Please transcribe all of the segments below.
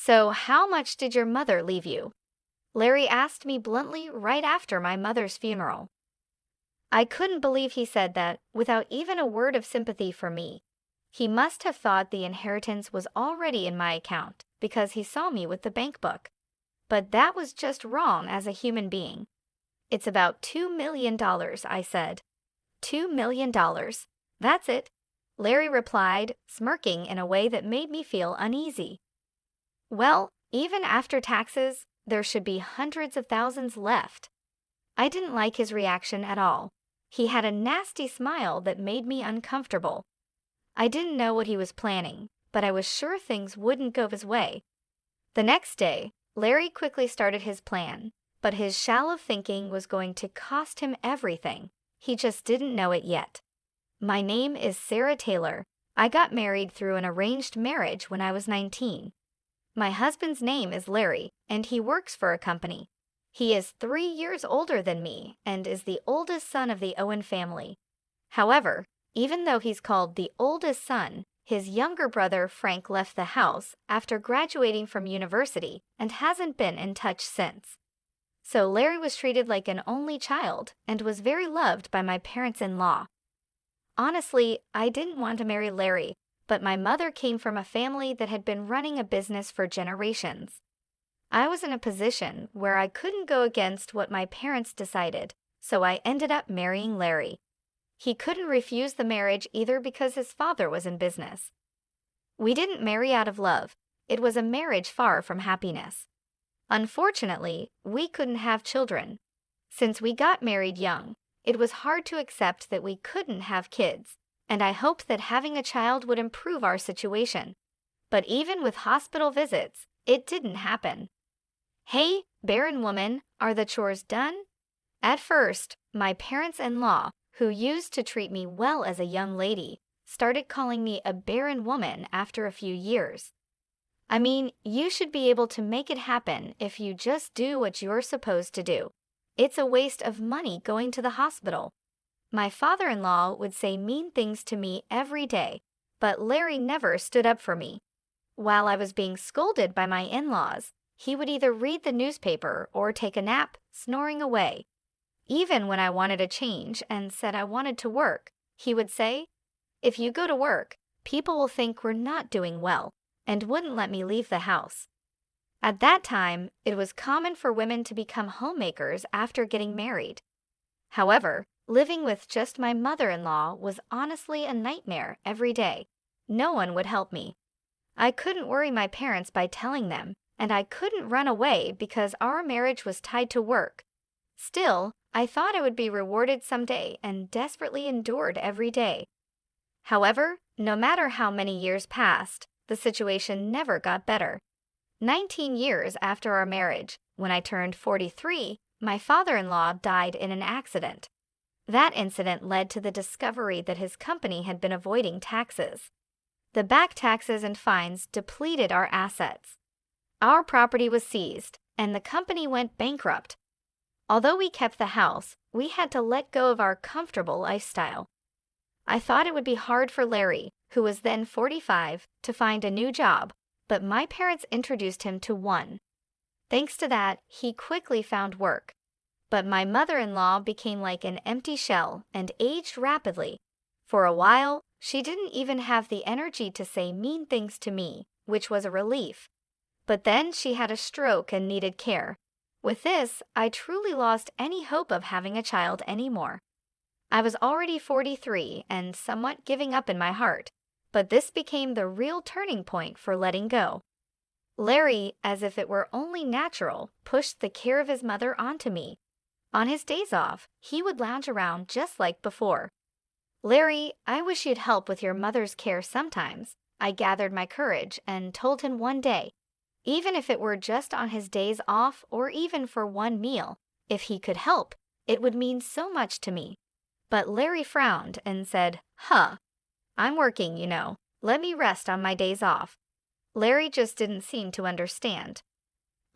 "So, how much did your mother leave you?" Larry asked me bluntly right after my mother's funeral. I couldn't believe he said that without even a word of sympathy for me. He must have thought the inheritance was already in my account because he saw me with the bank book. But that was just wrong as a human being. "It's about $2 million, I said. $2 million. That's it," Larry replied, smirking in a way that made me feel uneasy. "Well, even after taxes, there should be hundreds of thousands left." I didn't like his reaction at all. He had a nasty smile that made me uncomfortable. I didn't know what he was planning, but I was sure things wouldn't go his way. The next day, Larry quickly started his plan, but his shallow thinking was going to cost him everything. He just didn't know it yet. "My name is Sarah Taylor. I got married through an arranged marriage when I was 19. My husband's name is Larry, and he works for a company. He is 3 years older than me and is the oldest son of the Owen family. However, even though he's called the oldest son, his younger brother Frank left the house after graduating from university and hasn't been in touch since. So Larry was treated like an only child and was very loved by my parents-in-law. Honestly, I didn't want to marry Larry, but my mother came from a family that had been running a business for generations. I was in a position where I couldn't go against what my parents decided, so I ended up marrying Larry. He couldn't refuse the marriage either because his father was in business. We didn't marry out of love. It was a marriage far from happiness. Unfortunately, we couldn't have children. Since we got married young, it was hard to accept that we couldn't have kids, and I hoped that having a child would improve our situation. But even with hospital visits, it didn't happen. "Hey, barren woman, are the chores done?" At first, my parents-in-law, who used to treat me well as a young lady, started calling me a barren woman after a few years. I mean, you should be able to make it happen if you just do what you're supposed to do. It's a waste of money going to the hospital. My father-in-law would say mean things to me every day, but Larry never stood up for me. While I was being scolded by my in-laws, he would either read the newspaper or take a nap, snoring away. Even when I wanted a change and said I wanted to work, he would say, "If you go to work, people will think we're not doing well," and wouldn't let me leave the house. At that time, it was common for women to become homemakers after getting married. However, living with just my mother-in-law was honestly a nightmare every day. No one would help me. I couldn't worry my parents by telling them, and I couldn't run away because our marriage was tied to work. Still, I thought I would be rewarded someday and desperately endured every day. However, no matter how many years passed, the situation never got better. 19 years after our marriage, when I turned 43, my father-in-law died in an accident. That incident led to the discovery that his company had been avoiding taxes. The back taxes and fines depleted our assets. Our property was seized, and the company went bankrupt. Although we kept the house, we had to let go of our comfortable lifestyle. I thought it would be hard for Larry, who was then 45, to find a new job, but my parents introduced him to one. Thanks to that, he quickly found work. But my mother-in-law became like an empty shell and aged rapidly. For a while, she didn't even have the energy to say mean things to me, which was a relief. But then she had a stroke and needed care. With this, I truly lost any hope of having a child anymore. I was already 43 and somewhat giving up in my heart, but this became the real turning point for letting go. Larry, as if it were only natural, pushed the care of his mother onto me. On his days off, he would lounge around just like before. "Larry, I wish you'd help with your mother's care sometimes," I gathered my courage and told him one day. Even if it were just on his days off or even for one meal, if he could help, it would mean so much to me. But Larry frowned and said, I'm working, you know. Let me rest on my days off." Larry just didn't seem to understand.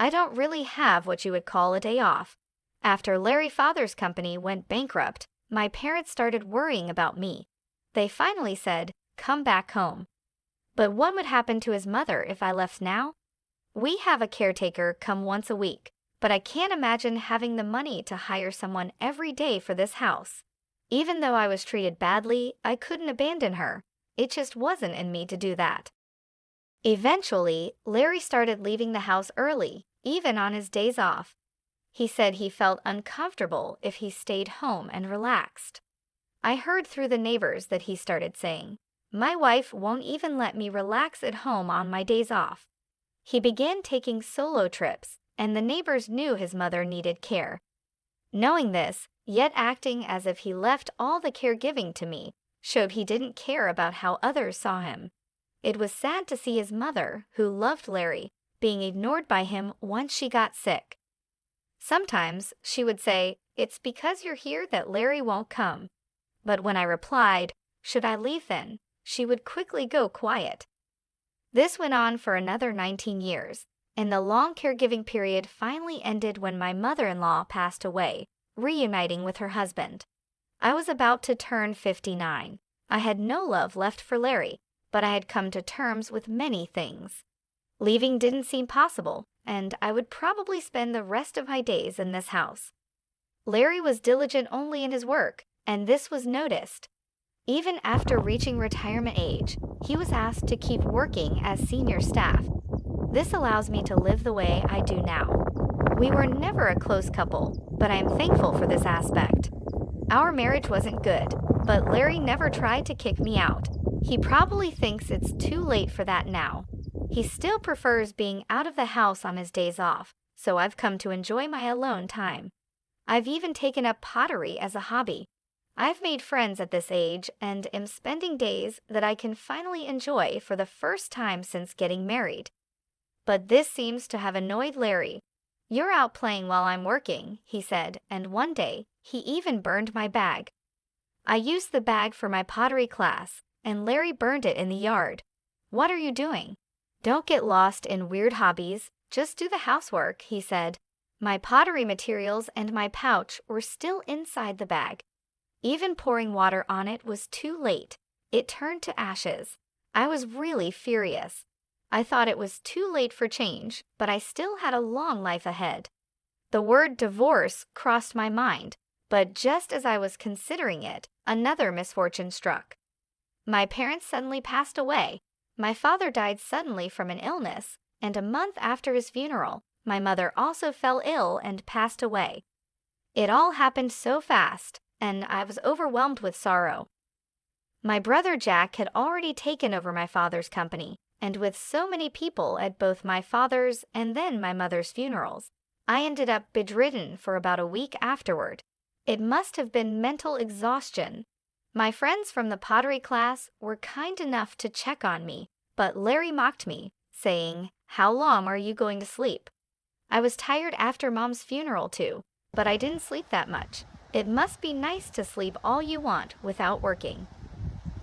I don't really have what you would call a day off. After Larry's father's company went bankrupt, my parents started worrying about me. They finally said, "Come back home." But what would happen to his mother if I left now? We have a caretaker come once a week, but I can't imagine having the money to hire someone every day for this house. Even though I was treated badly, I couldn't abandon her. It just wasn't in me to do that. Eventually, Larry started leaving the house early, even on his days off. He said he felt uncomfortable if he stayed home and relaxed. I heard through the neighbors that he started saying, "My wife won't even let me relax at home on my days off." He began taking solo trips, and the neighbors knew his mother needed care. Knowing this, yet acting as if he left all the caregiving to me, showed he didn't care about how others saw him. It was sad to see his mother, who loved Larry, being ignored by him once she got sick. Sometimes she would say, "It's because you're here that Larry won't come." But when I replied, "Should I leave then?" she would quickly go quiet. This went on for another 19 years, and the long caregiving period finally ended when my mother-in-law passed away, reuniting with her husband. I was about to turn 59. I had no love left for Larry, but I had come to terms with many things. Leaving didn't seem possible, and I would probably spend the rest of my days in this house. Larry was diligent only in his work, and this was noticed. Even after reaching retirement age, he was asked to keep working as senior staff. This allows me to live the way I do now. We were never a close couple, but I am thankful for this aspect. Our marriage wasn't good, but Larry never tried to kick me out. He probably thinks it's too late for that now. He still prefers being out of the house on his days off, so I've come to enjoy my alone time. I've even taken up pottery as a hobby. I've made friends at this age and am spending days that I can finally enjoy for the first time since getting married. But this seems to have annoyed Larry. "You're out playing while I'm working," he said, and one day, he even burned my bag. I used the bag for my pottery class, and Larry burned it in the yard. "What are you doing?" "Don't get lost in weird hobbies, just do the housework," he said. My pottery materials and my pouch were still inside the bag. Even pouring water on it was too late. It turned to ashes. I was really furious. I thought it was too late for change, but I still had a long life ahead. The word divorce crossed my mind, but just as I was considering it, another misfortune struck. My parents suddenly passed away. My father died suddenly from an illness, and a month after his funeral, my mother also fell ill and passed away. It all happened so fast, and I was overwhelmed with sorrow. My brother Jack had already taken over my father's company, and with so many people at both my father's and then my mother's funerals, I ended up bedridden for about a week afterward. It must have been mental exhaustion. My friends from the pottery class were kind enough to check on me, but Larry mocked me, saying, "How long are you going to sleep?" I was tired after Mom's funeral too, but I didn't sleep that much. It must be nice to sleep all you want without working.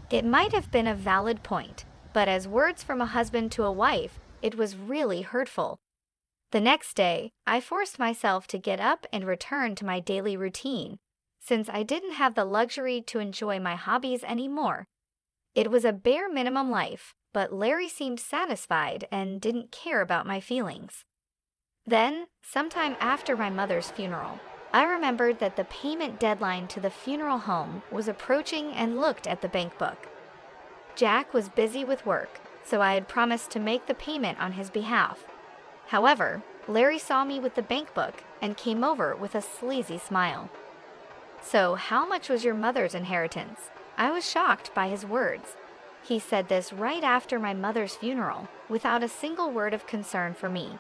It might have been a valid point, but as words from a husband to a wife, it was really hurtful. The next day, I forced myself to get up and return to my daily routine, since I didn't have the luxury to enjoy my hobbies anymore. It was a bare minimum life, but Larry seemed satisfied and didn't care about my feelings. Then, sometime after my mother's funeral, I remembered that the payment deadline to the funeral home was approaching and looked at the bank book. Jack was busy with work, so I had promised to make the payment on his behalf. However, Larry saw me with the bank book and came over with a sleazy smile. "So, how much was your mother's inheritance?" I was shocked by his words. He said this right after my mother's funeral, without a single word of concern for me.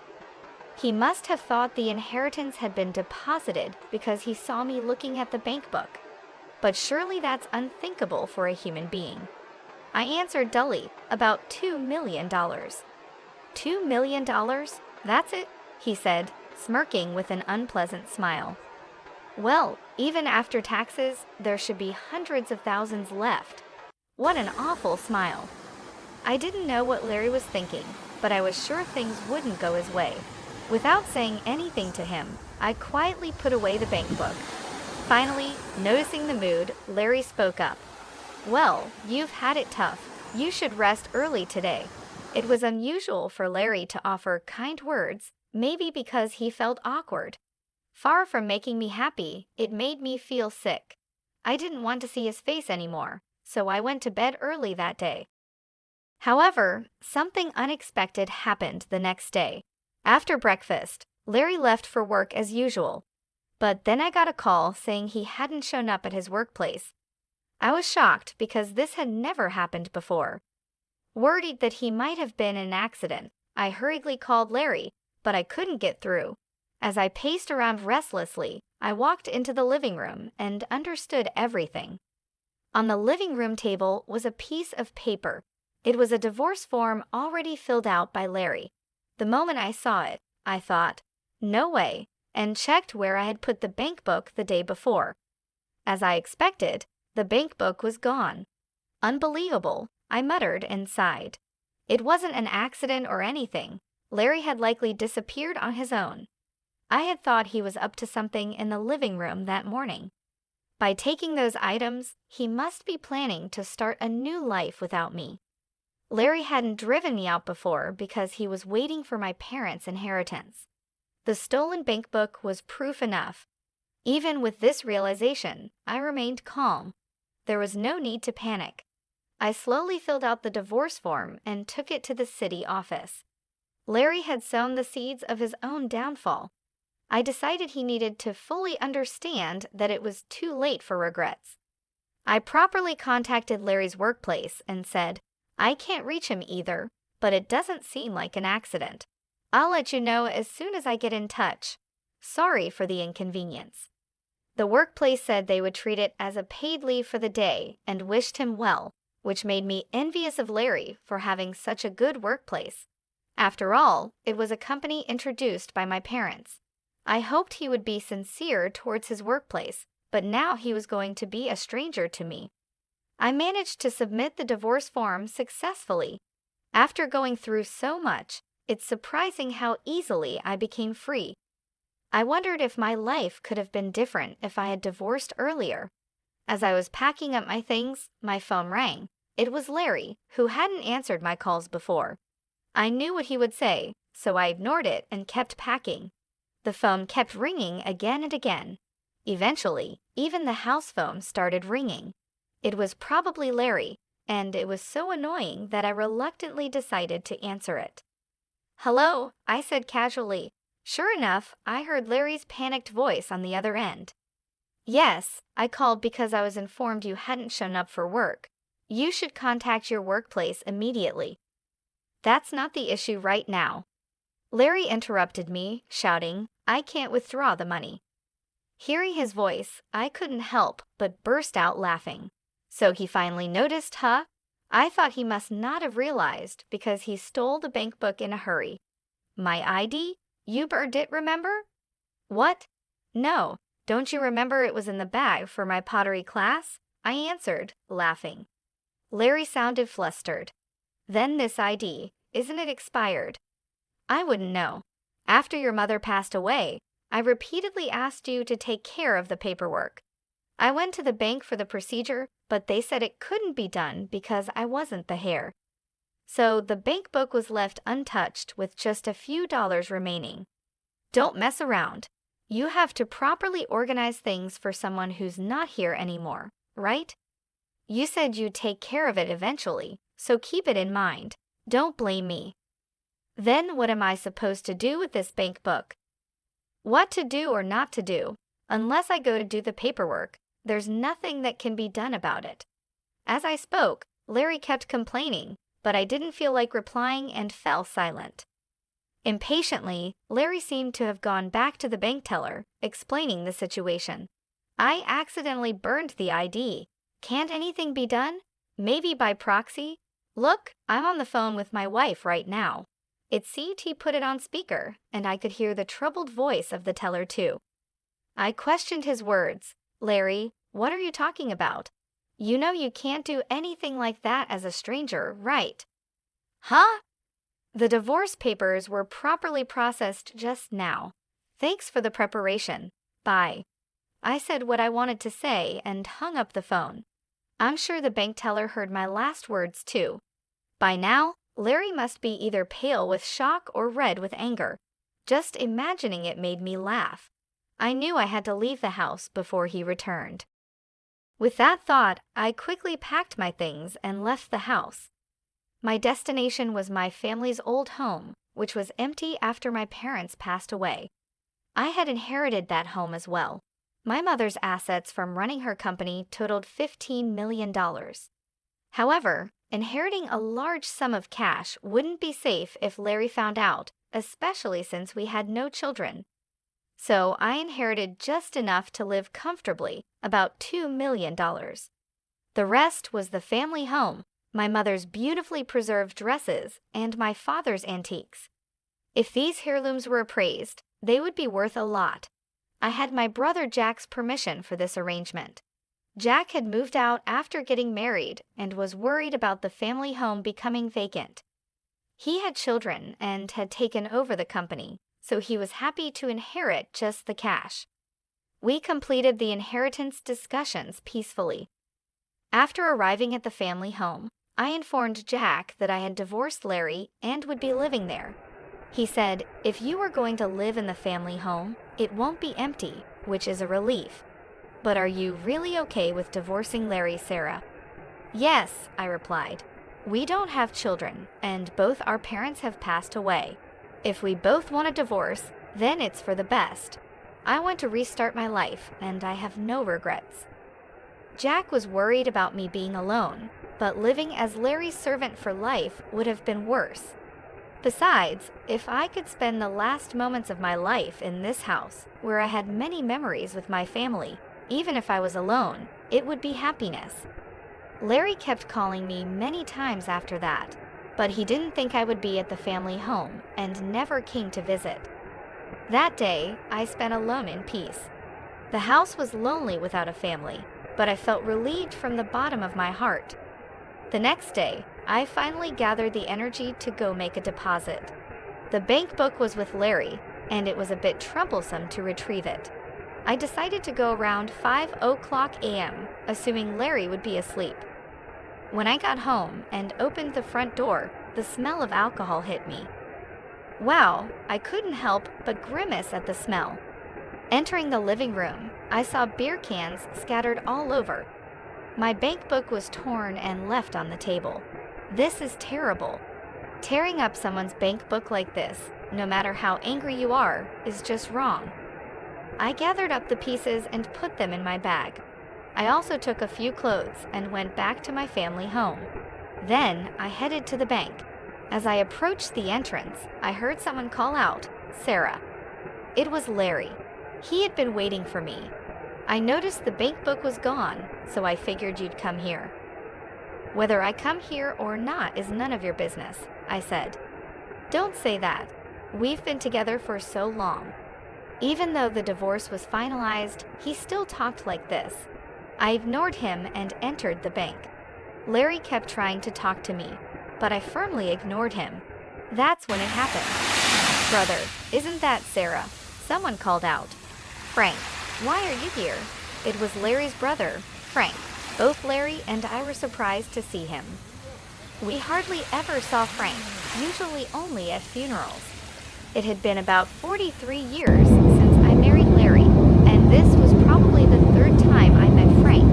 He must have thought the inheritance had been deposited because he saw me looking at the bank book. But surely that's unthinkable for a human being. I answered dully, "About $2 million. $2 million? That's it?" he said, smirking with an unpleasant smile. "Well, even after taxes, there should be hundreds of thousands left." What an awful smile. I didn't know what Larry was thinking, but I was sure things wouldn't go his way. Without saying anything to him, I quietly put away the bank book. Finally, noticing the mood, Larry spoke up. "Well, you've had it tough. You should rest early today." It was unusual for Larry to offer kind words, maybe because he felt awkward. Far from making me happy, it made me feel sick. I didn't want to see his face anymore, so I went to bed early that day. However, something unexpected happened the next day. After breakfast, Larry left for work as usual. But then I got a call saying he hadn't shown up at his workplace. I was shocked because this had never happened before. Worried that he might have been in an accident, I hurriedly called Larry, but I couldn't get through. As I paced around restlessly, I walked into the living room and understood everything. On the living room table was a piece of paper. It was a divorce form already filled out by Larry. The moment I saw it, I thought, "No way," and checked where I had put the bank book the day before. As I expected, the bank book was gone. Unbelievable, I muttered and sighed. It wasn't an accident or anything. Larry had likely disappeared on his own. I had thought he was up to something in the living room that morning. By taking those items, he must be planning to start a new life without me. Larry hadn't driven me out before because he was waiting for my parents' inheritance. The stolen bank book was proof enough. Even with this realization, I remained calm. There was no need to panic. I slowly filled out the divorce form and took it to the city office. Larry had sown the seeds of his own downfall. I decided he needed to fully understand that it was too late for regrets. I properly contacted Larry's workplace and said, "I can't reach him either, but it doesn't seem like an accident. I'll let you know as soon as I get in touch. Sorry for the inconvenience." The workplace said they would treat it as a paid leave for the day and wished him well, which made me envious of Larry for having such a good workplace. After all, it was a company introduced by my parents. I hoped he would be sincere towards his workplace, but now he was going to be a stranger to me. I managed to submit the divorce form successfully. After going through so much, it's surprising how easily I became free. I wondered if my life could have been different if I had divorced earlier. As I was packing up my things, my phone rang. It was Larry, who hadn't answered my calls before. I knew what he would say, so I ignored it and kept packing. The phone kept ringing again and again. Eventually, even the house phone started ringing. It was probably Larry, and it was so annoying that I reluctantly decided to answer it. "Hello," I said casually. Sure enough, I heard Larry's panicked voice on the other end. "Yes, I called because I was informed you hadn't shown up for work. You should contact your workplace immediately." "That's not the issue right now." Larry interrupted me, shouting, "I can't withdraw the money." Hearing his voice, I couldn't help but burst out laughing. "So he finally noticed, huh? I thought he must not have realized because he stole the bank book in a hurry." "My ID? You burned it, remember?" "What? No, don't you remember it was in the bag for my pottery class?" I answered, laughing. Larry sounded flustered. "Then this ID, isn't it expired?" "I wouldn't know. After your mother passed away, I repeatedly asked you to take care of the paperwork. I went to the bank for the procedure, but they said it couldn't be done because I wasn't the heir. So the bank book was left untouched with just a few dollars remaining. Don't mess around. You have to properly organize things for someone who's not here anymore, right? You said you'd take care of it eventually, so keep it in mind. Don't blame me." "Then what am I supposed to do with this bank book?" "What to do or not to do, unless I go to do the paperwork, there's nothing that can be done about it." As I spoke, Larry kept complaining, but I didn't feel like replying and fell silent. Impatiently, Larry seemed to have gone back to the bank teller, explaining the situation. "I accidentally burned the ID. Can't anything be done? Maybe by proxy? Look, I'm on the phone with my wife right now." It seemed he put it on speaker, and I could hear the troubled voice of the teller too. I questioned his words. "Larry, what are you talking about? You know you can't do anything like that as a stranger, right?" "Huh?" "The divorce papers were properly processed just now. Thanks for the preparation. Bye." I said what I wanted to say and hung up the phone. I'm sure the bank teller heard my last words too. By now, Larry must be either pale with shock or red with anger. Just imagining it made me laugh. I knew I had to leave the house before he returned. With that thought, I quickly packed my things and left the house. My destination was my family's old home, which was empty after my parents passed away. I had inherited that home as well. My mother's assets from running her company totaled $15 million. However, inheriting a large sum of cash wouldn't be safe if Larry found out, especially since we had no children. So I inherited just enough to live comfortably, about $2 million. The rest was the family home, my mother's beautifully preserved dresses, and my father's antiques. If these heirlooms were appraised, they would be worth a lot. I had my brother Jack's permission for this arrangement. Jack had moved out after getting married and was worried about the family home becoming vacant. He had children and had taken over the company, so he was happy to inherit just the cash. We completed the inheritance discussions peacefully. After arriving at the family home, I informed Jack that I had divorced Larry and would be living there. He said, "If you are going to live in the family home, it won't be empty, which is a relief. But are you really okay with divorcing Larry, Sarah?" "Yes," I replied. "We don't have children, and both our parents have passed away. If we both want a divorce, then it's for the best. I want to restart my life, and I have no regrets." Jack was worried about me being alone, but living as Larry's servant for life would have been worse. Besides, if I could spend the last moments of my life in this house, where I had many memories with my family, even if I was alone, it would be happiness. Larry kept calling me many times after that, but he didn't think I would be at the family home and never came to visit. That day, I spent alone in peace. The house was lonely without a family, but I felt relieved from the bottom of my heart. The next day, I finally gathered the energy to go make a deposit. The bank book was with Larry, and it was a bit troublesome to retrieve it. I decided to go around 5:00 a.m., assuming Larry would be asleep. When I got home and opened the front door, the smell of alcohol hit me. Wow, I couldn't help but grimace at the smell. Entering the living room, I saw beer cans scattered all over. My bank book was torn and left on the table. This is terrible. Tearing up someone's bank book like this, no matter how angry you are, is just wrong. I gathered up the pieces and put them in my bag. I also took a few clothes and went back to my family home. Then I headed to the bank. As I approached the entrance, I heard someone call out, "Sarah." It was Larry. He had been waiting for me. I noticed the bank book was gone, so I figured you'd come here. "Whether I come here or not is none of your business," I said. "Don't say that. We've been together for so long." Even though the divorce was finalized, he still talked like this. I ignored him and entered the bank. Larry kept trying to talk to me, but I firmly ignored him. That's when it happened. "Brother, isn't that Sarah?" Someone called out. "Frank, why are you here?" It was Larry's brother, Frank. Both Larry and I were surprised to see him. We hardly ever saw Frank, usually only at funerals. It had been about 43 years since I married Larry, and this was probably the third time I met Frank.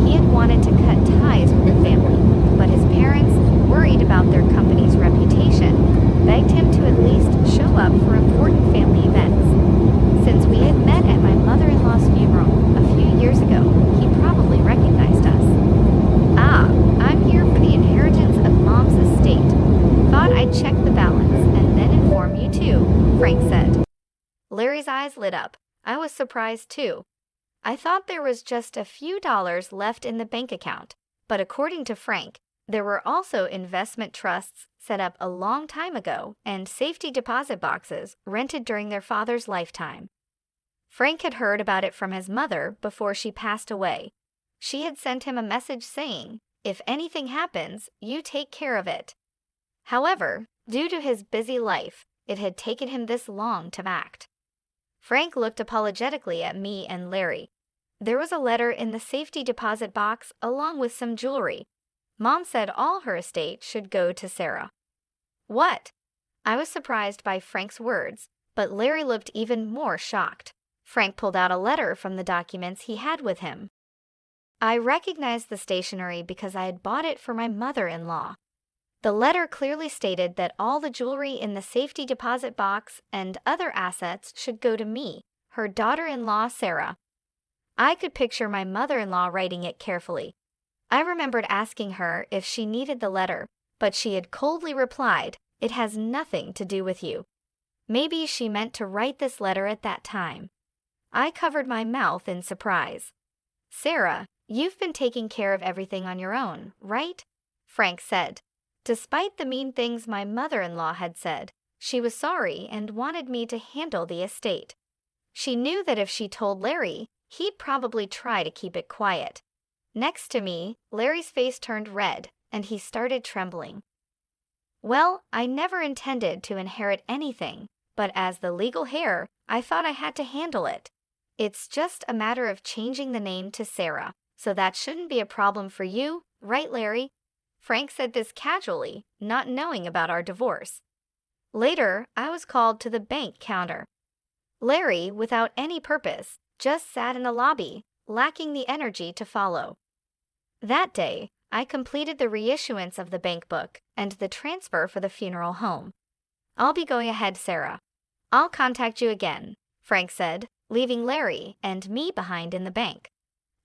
He had wanted to cut ties with the family, but his parents, worried about their company's reputation, begged him to at least show up for important family events. Since we had met at my mother-in-law's funeral a few years ago, he probably recognized us. "Ah, I'm here for the inheritance of Mom's estate. Thought I'd check the balance and then inform you too," Frank said. Larry's eyes lit up. I was surprised too. I thought there was just a few dollars left in the bank account, but according to Frank, there were also investment trusts set up a long time ago and safety deposit boxes rented during their father's lifetime. Frank had heard about it from his mother before she passed away. She had sent him a message saying, "If anything happens, you take care of it." However, due to his busy life, it had taken him this long to act. Frank looked apologetically at me and Larry. There was a letter in the safety deposit box along with some jewelry. Mom said all her estate should go to Sarah. What? I was surprised by Frank's words, but Larry looked even more shocked. Frank pulled out a letter from the documents he had with him. I recognized the stationery because I had bought it for my mother-in-law. The letter clearly stated that all the jewelry in the safety deposit box and other assets should go to me, her daughter-in-law Sarah. I could picture my mother-in-law writing it carefully. I remembered asking her if she needed the letter, but she had coldly replied, "It has nothing to do with you." Maybe she meant to write this letter at that time. I covered my mouth in surprise. "Sarah, you've been taking care of everything on your own, right?" Frank said. Despite the mean things my mother-in-law had said, she was sorry and wanted me to handle the estate. She knew that if she told Larry, he'd probably try to keep it quiet. Next to me, Larry's face turned red, and he started trembling. "Well, I never intended to inherit anything, but as the legal heir, I thought I had to handle it. It's just a matter of changing the name to Sarah, so that shouldn't be a problem for you, right, Larry?" Frank said this casually, not knowing about our divorce. Later, I was called to the bank counter. Larry, without any purpose, just sat in the lobby, lacking the energy to follow. That day, I completed the reissuance of the bank book and the transfer for the funeral home. "I'll be going ahead, Sarah. I'll contact you again," Frank said, leaving Larry and me behind in the bank.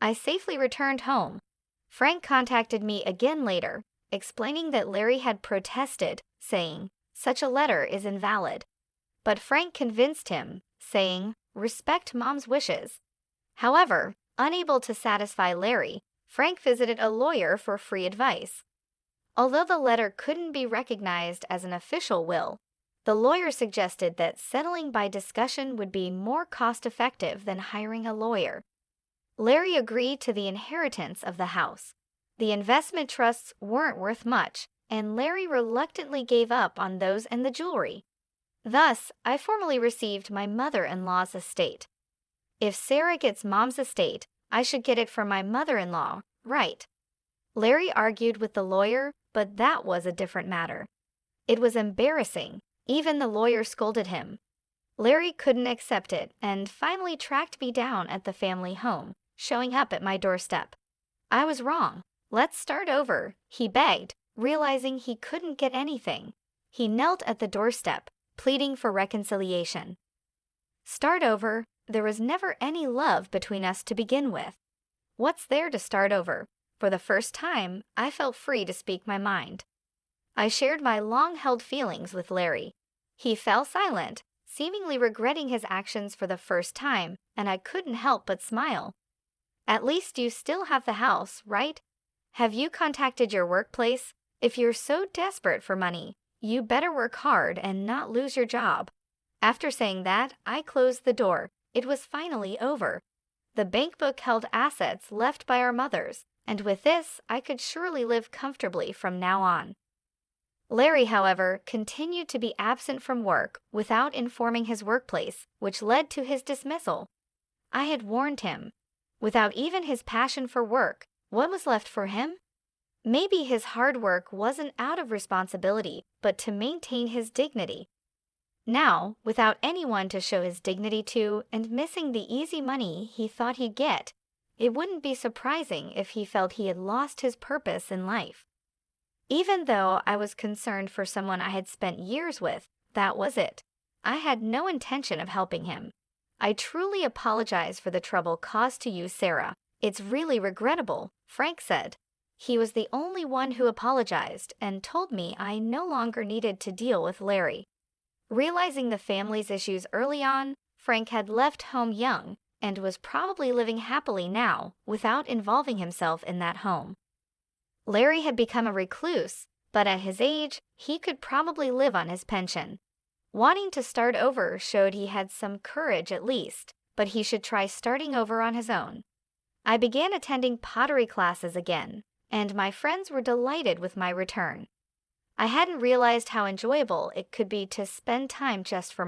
I safely returned home. Frank contacted me again later, explaining that Larry had protested, saying, "Such a letter is invalid." But Frank convinced him, saying, "Respect Mom's wishes." However, unable to satisfy Larry, Frank visited a lawyer for free advice. Although the letter couldn't be recognized as an official will, the lawyer suggested that settling by discussion would be more cost-effective than hiring a lawyer. Larry agreed to the inheritance of the house. The investment trusts weren't worth much, and Larry reluctantly gave up on those and the jewelry. Thus, I formally received my mother-in-law's estate. If Sarah gets Mom's estate, I should get it from my mother-in-law, right? Larry argued with the lawyer, but that was a different matter. It was embarrassing. Even the lawyer scolded him. Larry couldn't accept it and finally tracked me down at the family home, showing up at my doorstep. I was wrong. "Let's start over," he begged, realizing he couldn't get anything. He knelt at the doorstep, pleading for reconciliation. Start over? There was never any love between us to begin with. What's there to start over? For the first time, I felt free to speak my mind. I shared my long-held feelings with Larry. He fell silent, seemingly regretting his actions for the first time, and I couldn't help but smile. "At least you still have the house, right? Have you contacted your workplace? If you're so desperate for money, you better work hard and not lose your job." After saying that, I closed the door. It was finally over. The bank book held assets left by our mothers, and with this, I could surely live comfortably from now on. Larry, however, continued to be absent from work without informing his workplace, which led to his dismissal. I had warned him. Without even his passion for work, what was left for him? Maybe his hard work wasn't out of responsibility, but to maintain his dignity. Now, without anyone to show his dignity to and missing the easy money he thought he'd get, it wouldn't be surprising if he felt he had lost his purpose in life. Even though I was concerned for someone I had spent years with, that was it. I had no intention of helping him. "I truly apologize for the trouble caused to you, Sarah. It's really regrettable," Frank said. He was the only one who apologized and told me I no longer needed to deal with Larry. Realizing the family's issues early on, Frank had left home young and was probably living happily now without involving himself in that home. Larry had become a recluse, but at his age, he could probably live on his pension. Wanting to start over showed he had some courage at least, but he should try starting over on his own. I began attending pottery classes again, and my friends were delighted with my return. I hadn't realized how enjoyable it could be to spend time just for